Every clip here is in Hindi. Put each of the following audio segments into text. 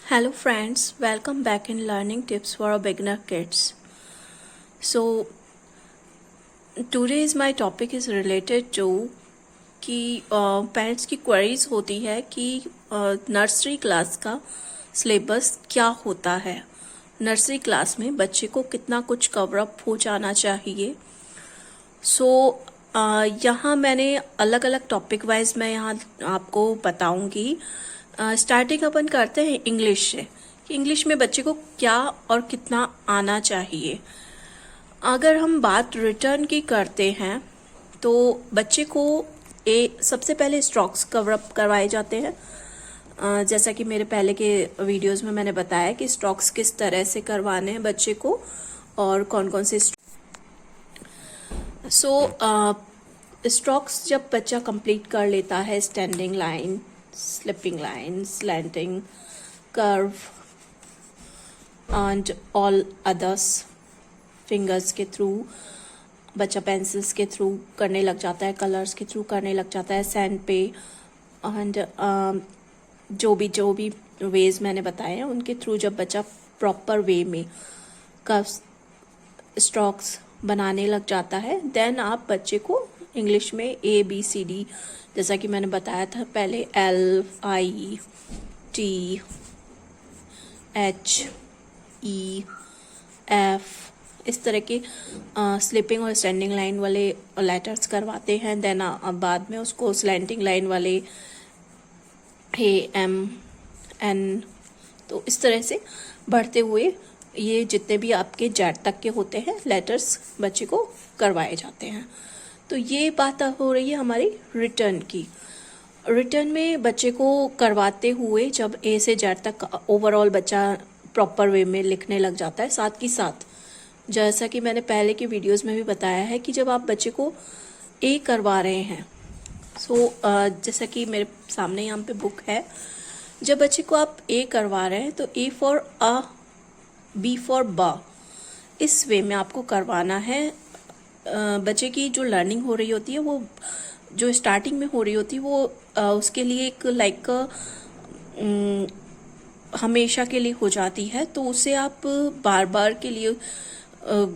Hello friends, welcome back in Learning Tips for our Beginner Kids. So today's my topic is related to कि पेरेंट्स की क्वेरीज होती है कि नर्सरी क्लास का सिलेबस क्या होता है, नर्सरी क्लास में बच्चे को कितना कुछ कवर अप हो जाना चाहिए। यहाँ मैंने अलग अलग टॉपिक वाइज मैं यहाँ आपको बताऊंगी। स्टार्टिंग अपन करते हैं इंग्लिश से कि इंग्लिश में बच्चे को क्या और कितना आना चाहिए। अगर हम बात रिटर्न की करते हैं तो बच्चे को सबसे पहले स्ट्रोक्स कवर अप करवाए जाते हैं। जैसा कि मेरे पहले के वीडियोस में मैंने बताया कि स्ट्रोक्स किस तरह से करवाने हैं बच्चे को और कौन कौन से स्ट्रोक्स जब बच्चा कंप्लीट कर लेता है, standing line, sleeping line, slanting, curve and all others, fingers के थ्रू बच्चा पेंसिल्स के थ्रू करने लग जाता है, कलर्स के थ्रू करने लग जाता है, सैंड पे एंड जो भी वेज मैंने बताए हैं उनके थ्रू जब बच्चा प्रॉपर वे में कर्व्स स्ट्रोक्स बनाने लग जाता है, देन आप बच्चे को इंग्लिश में ABCD जैसा कि मैंने बताया था पहले, LITHE F इस तरह के स्लिपिंग और स्टैंडिंग लाइन वाले लेटर्स करवाते हैं। देन बाद में उसको स्लैंटिंग लाइन वाले AMN, तो इस तरह से बढ़ते हुए ये जितने भी आपके जेड तक के होते हैं लेटर्स बच्चे को करवाए जाते हैं। तो ये बात हो रही है हमारी रिटर्न की। रिटर्न में बच्चे को करवाते हुए जब A से जेड तक ओवरऑल बच्चा प्रॉपर वे में लिखने लग जाता है, साथ ही साथ जैसा कि मैंने पहले के वीडियोस में भी बताया है कि जब आप बच्चे को A करवा रहे हैं, जैसा कि मेरे सामने यहाँ पे बुक है, जब बच्चे को आप A करवा रहे हैं तो A for a, B for ब, इस वे में आपको करवाना है। बच्चे की जो लर्निंग हो रही होती है वो जो स्टार्टिंग में हो रही होती है वो उसके लिए एक लाइक हमेशा के लिए हो जाती है, तो उसे आप बार बार के लिए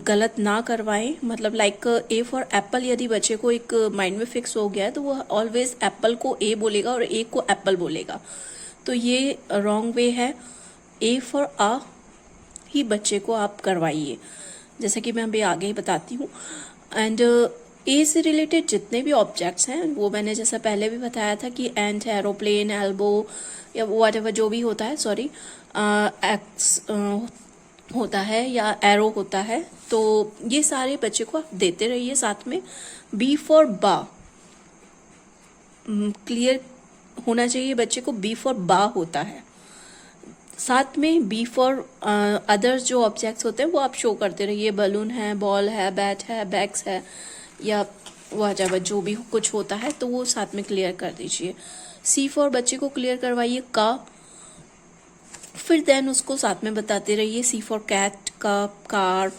गलत ना करवाएं। मतलब लाइक A फॉर एप्पल, यदि बच्चे को एक माइंड में फिक्स हो गया है तो वो ऑलवेज एप्पल को A बोलेगा और A को एप्पल बोलेगा, तो ये रॉन्ग वे है। A फॉर अ ही बच्चे को आप करवाइए, जैसा कि मैं अभी आगे ही बताती हूँ। एंड A से रिलेटेड जितने भी ऑब्जेक्ट्स हैं वो मैंने जैसा पहले भी बताया था कि एंट, एरोप्लेन, एल्बो या व्हाटएवर जो भी होता है, सॉरी एक्स होता है या एरो होता है, तो ये सारे बच्चे को आप देते रहिए साथ में। B फॉर बा क्लियर होना चाहिए बच्चे को, B फॉर बा होता है। साथ में B फॉर अदर्स जो ऑब्जेक्ट्स होते हैं वो आप शो करते रहिए, बलून है, बॉल है, बैट है, बैग्स है या वह जो भी कुछ होता है तो वो साथ में क्लियर कर दीजिए। C फॉर बच्चे को क्लियर करवाइए का, फिर देन उसको साथ में बताते रहिए। C for cat, cup, car,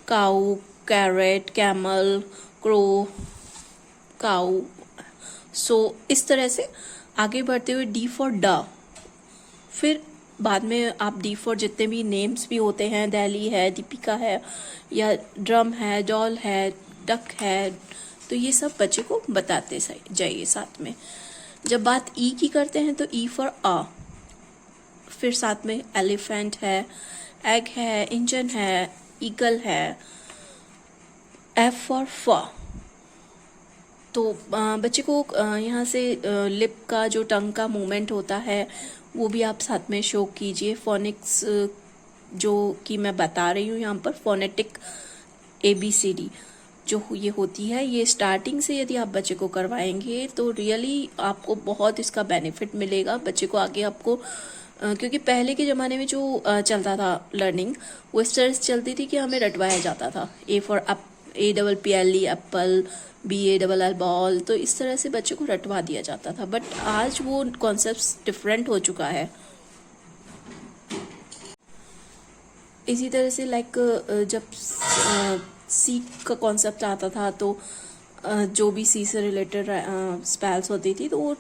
cow, carrot, camel, crow, cow. इस तरह से आगे बढ़ते हुए D फॉर ड, फिर बाद में आप D फॉर जितने भी नेम्स भी होते हैं, दिल्ली है, दीपिका है या ड्रम है, डॉल है, डक है, तो ये सब बच्चे को बताते जाइए साथ में। जब बात E की करते हैं तो E फॉर अ, फिर साथ में एलिफेंट है, एग है, इंजन है, ईगल है, F फॉर फ, तो बच्चे को यहाँ से लिप का जो टंग का मूवमेंट होता है वो भी आप साथ में शो कीजिए। फोनिक्स जो कि मैं बता रही हूँ यहाँ पर, फोनेटिक ABCD जो ये होती है, ये स्टार्टिंग से यदि आप बच्चे को करवाएंगे तो रियली आपको बहुत इसका बेनिफिट मिलेगा। बच्चे को आगे आपको क्योंकि पहले के ज़माने में जो चलता था लर्निंग, वो इस तरह से चलती थी कि हमें रटवाया जाता था। A for APPLE Apple, BALL ball, तो इस तरह से बच्चे को रटवा दिया जाता था, बट आज वो कॉन्सेप्ट डिफरेंट हो चुका है। इसी तरह से लाइक जब C का कॉन्सेप्ट आता था तो जो भी C से रिलेटेड स्पेल्स होती थी तो वो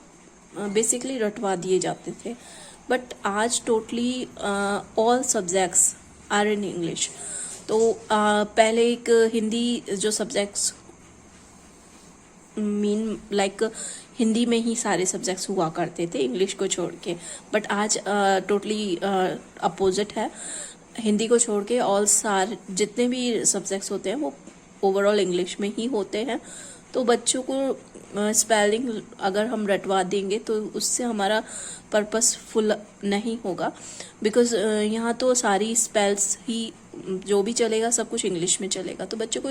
बेसिकली रटवा दिए जाते थे। बट आज totally all subjects are in English. तो पहले एक हिंदी जो सब्जेक्ट्स मीन लाइक हिंदी में ही सारे सब्जेक्ट्स हुआ करते थे इंग्लिश को छोड़ के, बट आज टोटली अपोजिट है। हिंदी को छोड़ के ऑल सारे जितने भी सब्जेक्ट्स होते हैं वो ओवरऑल इंग्लिश में ही होते हैं। तो बच्चों को स्पेलिंग अगर हम रटवा देंगे तो उससे हमारा पर्पस फुल नहीं होगा, बिकॉज यहाँ तो सारी स्पेल्स ही जो भी चलेगा सब कुछ इंग्लिश में चलेगा। तो बच्चों को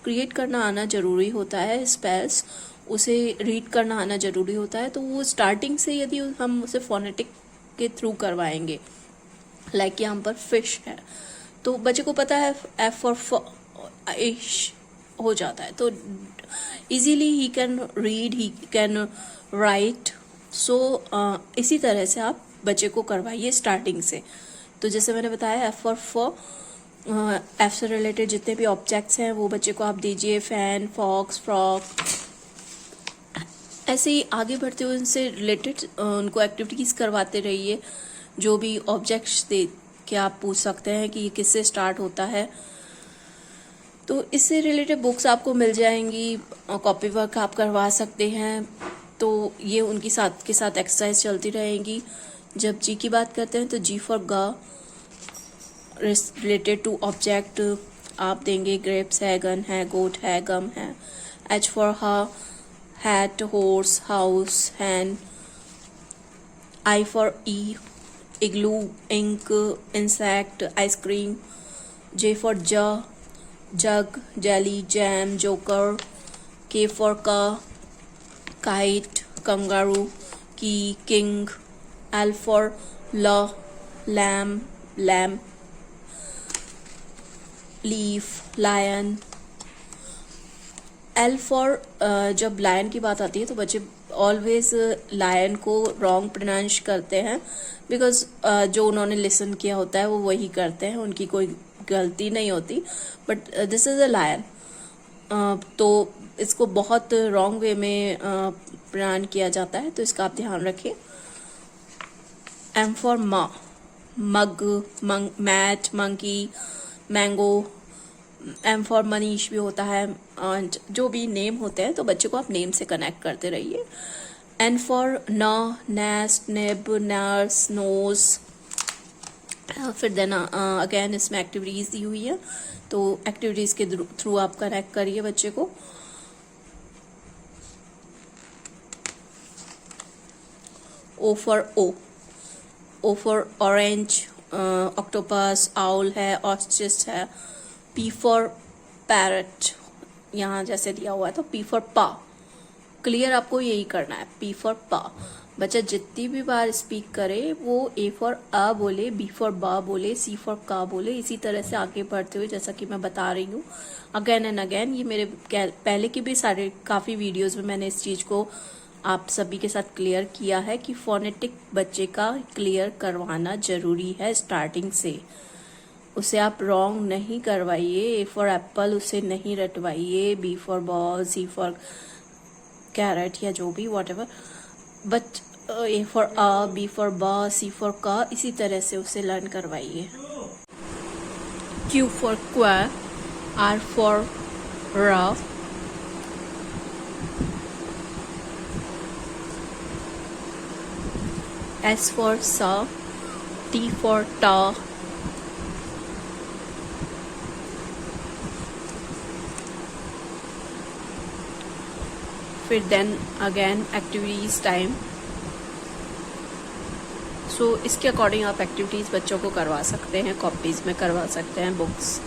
क्रिएट करना आना ज़रूरी होता है, स्पेल्स उसे रीड करना आना ज़रूरी होता है। तो वो स्टार्टिंग से यदि हम उसे फोनेटिक के थ्रू करवाएंगे, लाइक यहाँ पर फिश है तो बच्चे को पता है एफ फॉर इश हो जाता है, तो easily he can read, he can write. So इसी तरह से आप बच्चे को करवाइए स्टार्टिंग से। तो जैसे मैंने बताया एफ फॉर एफ से रिलेटेड जितने भी ऑब्जेक्ट्स हैं वो बच्चे को आप दीजिए, फैन, फॉक्स, फ्रॉक। ऐसे ही आगे बढ़ते हुए उनसे रिलेटेड उनको एक्टिविटीज़ करवाते रहिए। जो भी ऑब्जेक्ट्स दे के आप पूछ सकते हैं कि ये किससे स्टार्ट होता है। तो इससे रिलेटेड बुक्स आपको मिल जाएंगी, कॉपी वर्क आप करवा सकते हैं। तो ये उनकी साथ के साथ एक्सरसाइज चलती रहेंगी। जब जी की बात करते हैं तो जी फॉर गा रिलेटेड टू ऑब्जेक्ट आप देंगे, ग्रेप्स है, गन है, गोट है, गम है। एच फॉर हा, hat, horse, house, hen. I for ई, igloo, ink, insect, ice cream. J for jug, jelly, jam, joker. K for का, काइट, कंगारू, की, king. L for lamb, lamp. Leaf, lion. L for जब लायन की बात आती है तो बच्चे ऑलवेज लायन को रॉन्ग प्रोनाउंस करते हैं, बिकॉज जो उन्होंने लिसन किया होता है वो वही करते हैं, उनकी कोई गलती नहीं होती। But this is a lion, तो इसको बहुत रॉन्ग वे में प्रोनाउंस किया जाता है, तो इसका आप ध्यान रखिए। M for mug, mat, monkey, mango. M for Manish भी होता है। जो भी नेम होते हैं तो बच्चे को आप नेम से कनेक्ट करते रहिए। एन फॉर नेस्ट, नेब, नर्स, नोज। फिर देन अगेन इसमें एक्टिविटीज दी हुई है, तो एक्टिविटीज के थ्रू आप कनेक्ट करिए बच्चे को। O for O for orange, octopus, owl है, ऑस्ट्रिच है। पी फॉर पैरट, यहाँ जैसे दिया हुआ है तो पी फॉर पा। क्लियर आपको यही करना है, पी फॉर पा। बच्चा जितनी भी बार स्पीक करे वो ए फॉर आ बोले, बी फॉर बा बोले, सी फॉर का बोले। इसी तरह से आगे बढ़ते हुए जैसा कि मैं बता रही हूँ अगेन एंड अगेन, ये मेरे पहले की भी सारे काफ़ी वीडियोस में मैंने इस चीज़ को आप सभी के साथ क्लियर किया है कि फोनेटिक बच्चे का क्लियर करवाना जरूरी है स्टार्टिंग से। उसे आप रॉन्ग नहीं करवाइए। ए फॉर एप्पल उसे नहीं रटवाइए, B for ball, C for carrot या जो भी whatever, but A for आ, बी फॉर बा, सी फॉर का, इसी तरह से उसे लर्न करवाइए। क्यू फॉर क्वार, आर फॉर रा, एस फॉर सा, टी फॉर टा, फिर then again activities time. So इसके अकॉर्डिंग आप एक्टिविटीज़ बच्चों को करवा सकते हैं, कॉपीज़ में करवा सकते हैं, बुक्स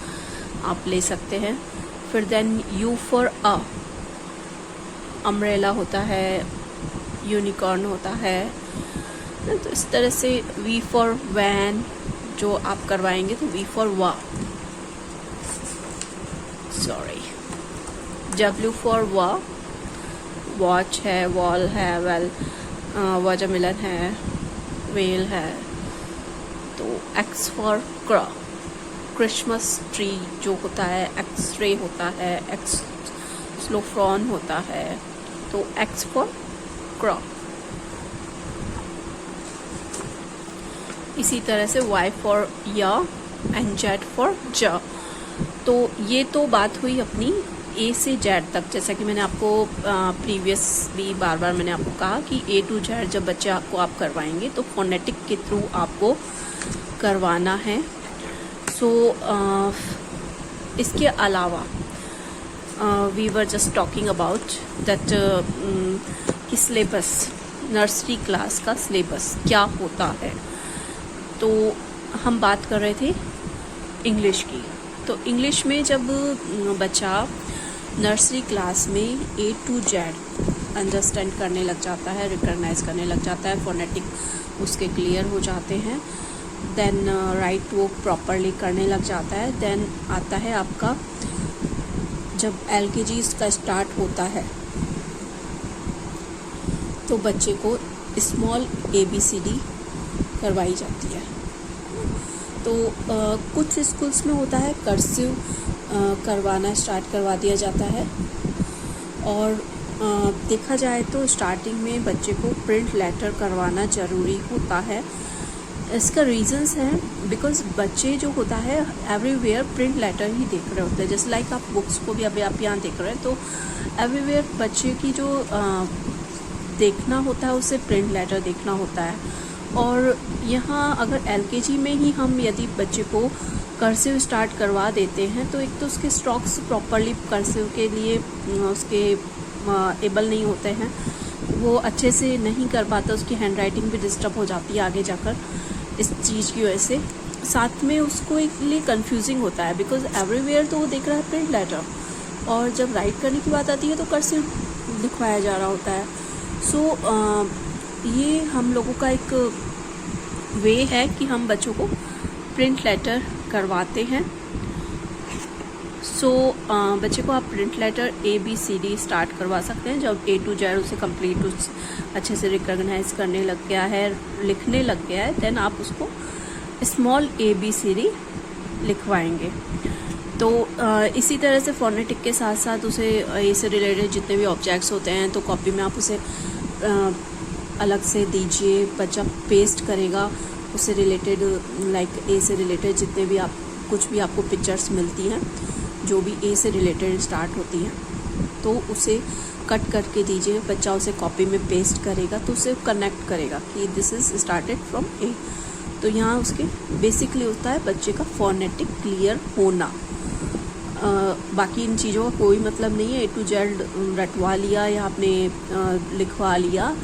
आप ले सकते हैं। फिर देन यू फॉर अम्ब्रेला होता है, यूनिकॉर्न होता है। तो इस तरह से वी फॉर वैन जो आप करवाएंगे तो V for W for watch है, वॉल है, वाटरमेलन है, वेल है। तो एक्स फॉर क्रिसमस ट्री जो होता है, एक्स-रे होता है, एक्सलोफ्रॉन होता है। तो एक्स फॉर क्रॉ। इसी तरह से Y फॉर या एंड Z फॉर ज। तो ये तो बात हुई अपनी A से Z तक। जैसा कि मैंने आपको प्रीवियस भी बार बार मैंने आपको कहा कि A to Z जब बच्चे आपको आप करवाएंगे तो फोनेटिक के थ्रू आपको करवाना है। सो इसके अलावा we were just talking about that कि सिलेबस, नर्सरी क्लास का सिलेबस क्या होता है। तो हम बात कर रहे थे इंग्लिश की। तो इंग्लिश में जब बच्चा नर्सरी क्लास में A to Z अंडरस्टैंड करने लग जाता है, रिकॉग्नाइज करने लग जाता है, फोनेटिक उसके क्लियर हो जाते हैं, देन राइट वो प्रॉपरली करने लग जाता है, देन आता है आपका जब LKG का स्टार्ट होता है तो बच्चे को स्मॉल ABCD करवाई जाती है। तो कुछ स्कूल्स में होता है कर्सिव करवाना स्टार्ट करवा दिया जाता है, और देखा जाए तो स्टार्टिंग में बच्चे को प्रिंट लेटर करवाना ज़रूरी होता है। इसका रीजंस हैं बिकॉज बच्चे जो होता है एवरीवेयर प्रिंट लेटर ही देख रहे होते हैं। जैसे लाइक आप बुक्स को भी अभी आप यहाँ देख रहे हैं, तो एवरीवेयर बच्चे की जो देखना होता है उसे प्रिंट लेटर देखना होता है। और यहाँ अगर LKG में ही हम यदि बच्चे को कर्सिव स्टार्ट करवा देते हैं तो एक तो उसके स्ट्रोक्स प्रॉपरली कर्सिव के लिए उसके एबल नहीं होते हैं, वो अच्छे से नहीं कर पाता, उसकी हैंड राइटिंग भी डिस्टर्ब हो जाती है आगे जाकर इस चीज़ की वजह से। साथ में उसको एक लिए कंफ्यूजिंग होता है बिकॉज एवरीवेयर तो वो देख रहा है प्रिंट लेटर, और जब राइट करने की बात आती है तो कर्सिव लिखवाया जा रहा होता है। सो ये हम लोगों का एक वे है कि हम बच्चों को प्रिंट लेटर करवाते हैं। सो बच्चे को आप प्रिंट लेटर ABCD स्टार्ट करवा सकते हैं। जब A to Z उसे कंप्लीट अच्छे से रिकॉग्नाइज करने लग गया है, लिखने लग गया है, देन आप उसको स्मॉल ABCD लिखवाएंगे। तो इसी तरह से फोनेटिक के साथ साथ उसे A से रिलेटेड जितने भी ऑब्जेक्ट्स होते हैं तो कॉपी में आप उसे अलग से दीजिए, बच्चा पेस्ट करेगा उससे रिलेटेड, लाइक A से रिलेटेड जितने भी आप कुछ भी आपको पिक्चर्स मिलती हैं जो भी A से रिलेटेड स्टार्ट होती हैं तो उसे कट करके दीजिए, बच्चा उसे कॉपी में पेस्ट करेगा तो उसे कनेक्ट करेगा कि this is started from A। तो यहाँ उसके बेसिकली होता है बच्चे का फोनेटिक क्लियर होना। बाकी इन चीज़ों का कोई मतलब नहीं है। A to Z रटवा लिया या आपने लिखवा लिया,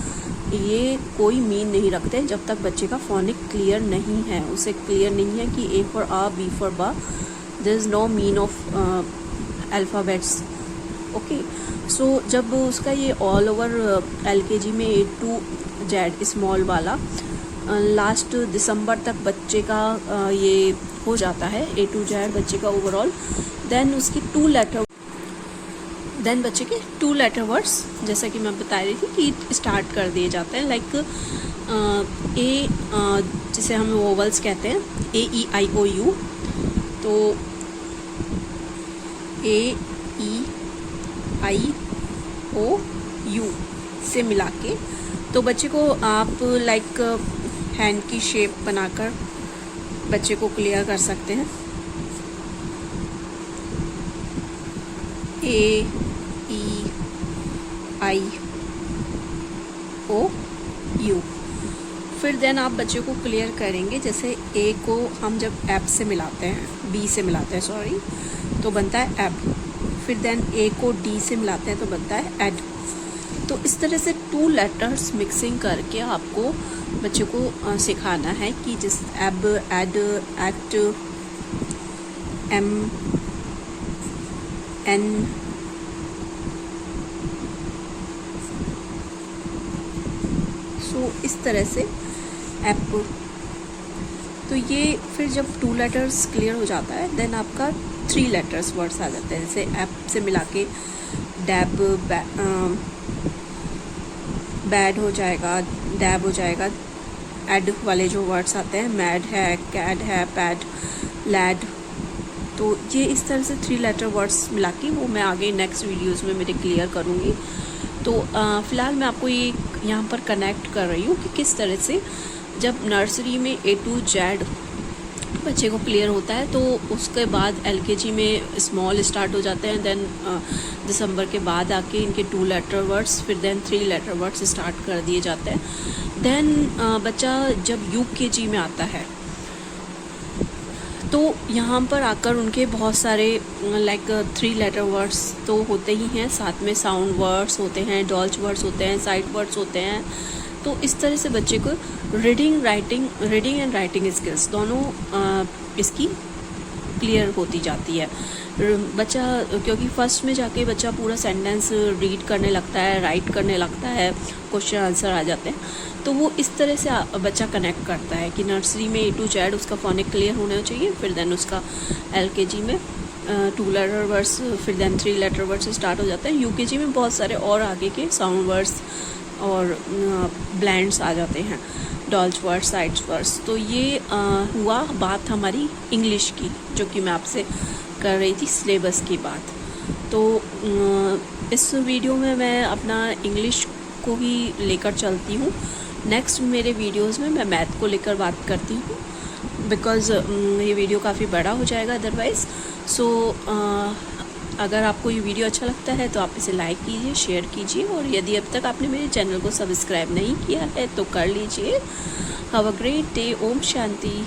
ये कोई मीन नहीं रखते जब तक बच्चे का फोनिक क्लियर नहीं है, उसे क्लियर नहीं है कि A for A, B for बा, there is no mean of alphabets. Okay, so जब उसका ये ऑल ओवर LKG में A to Z स्मॉल वाला लास्ट दिसंबर तक बच्चे का ये हो जाता है A to Z बच्चे का ओवरऑल, देन उसकी बच्चे के 2 लेटर वर्ड्स जैसा कि मैं बता रही थी कि स्टार्ट कर दिए जाते हैं। लाइक A जिसे हम वोवल्स कहते हैं AEIOU, तो AEIOU से मिला के तो बच्चे को आप लाइक हैंड की शेप बनाकर बच्चे को क्लियर कर सकते हैं। AEIOU, फिर देन आप बच्चे को क्लियर करेंगे। जैसे A को हम जब एप से मिलाते हैं, B से मिलाते हैं सॉरी, तो बनता है एब। फिर देन A को D से मिलाते हैं तो बनता है एड। तो इस तरह से 2 लेटर्स मिक्सिंग करके आपको बच्चे को सिखाना है कि जिस एब, एड, एक्ट, M, N, इस तरह से ऐप। तो ये फिर जब 2 लेटर्स क्लियर हो जाता है देन आपका 3 लेटर्स वर्ड्स आ जाते हैं। जैसे ऐप से मिला के डैब, बैड हो जाएगा, डैब हो जाएगा। एड वाले जो वर्ड्स आते हैं मैड है, कैड है, पैड, लैड, तो ये इस तरह से 3 लेटर वर्ड्स मिला के वो मैं आगे नेक्स्ट वीडियोज़ में मेरे क्लियर करूँगी। तो फ़िलहाल मैं आपको ये यहाँ पर कनेक्ट कर रही हूँ कि किस तरह से जब नर्सरी में A to Z बच्चे को क्लियर होता है तो उसके बाद LKG में स्मॉल स्टार्ट हो जाते हैं, देन दिसंबर के बाद आके इनके 2 लेटर वर्ड्स, फिर देन 3 लेटर वर्ड्स स्टार्ट कर दिए जाते हैं। देन बच्चा जब UKG में आता है तो यहाँ पर आकर उनके बहुत सारे लाइक 3 लेटर वर्ड्स तो होते ही हैं, साथ में साउंड वर्ड्स होते हैं, डॉल्च वर्ड्स होते हैं, साइट वर्ड्स होते हैं। तो इस तरह से बच्चे को रीडिंग एंड राइटिंग स्किल्स दोनों इसकी क्लियर होती जाती है। बच्चा क्योंकि फर्स्ट में जाके बच्चा पूरा सेंटेंस रीड करने लगता है, राइट करने लगता है, क्वेश्चन आंसर आ जाते हैं, तो वो इस तरह से बच्चा कनेक्ट करता है कि नर्सरी में A to Z उसका फोनिक क्लियर होना चाहिए, फिर देन उसका LKG में 2 लेटर वर्ड्स, फिर देन 3 लेटर वर्ड्स स्टार्ट हो जाते हैं। UKG में बहुत सारे और आगे के साउंड वर्ड्स और ब्लेंड्स आ जाते हैं, डॉल्च वर्ड्स, साइड्स वर्ड्स। तो ये हुआ बात हमारी इंग्लिश की, जो कि मैं आपसे कर रही थी सिलेबस की बात। तो इस वीडियो में मैं अपना इंग्लिश को ही लेकर चलती हूँ। नेक्स्ट मेरे वीडियोस में मैं मैथ को लेकर बात करती हूँ, बिकॉज़ ये वीडियो काफ़ी बड़ा हो जाएगा अदरवाइज़। सो अगर आपको ये वीडियो अच्छा लगता है तो आप इसे लाइक कीजिए, शेयर कीजिए, और यदि अब तक आपने मेरे चैनल को सब्सक्राइब नहीं किया है तो कर लीजिए। Have a great day. ओम शांति।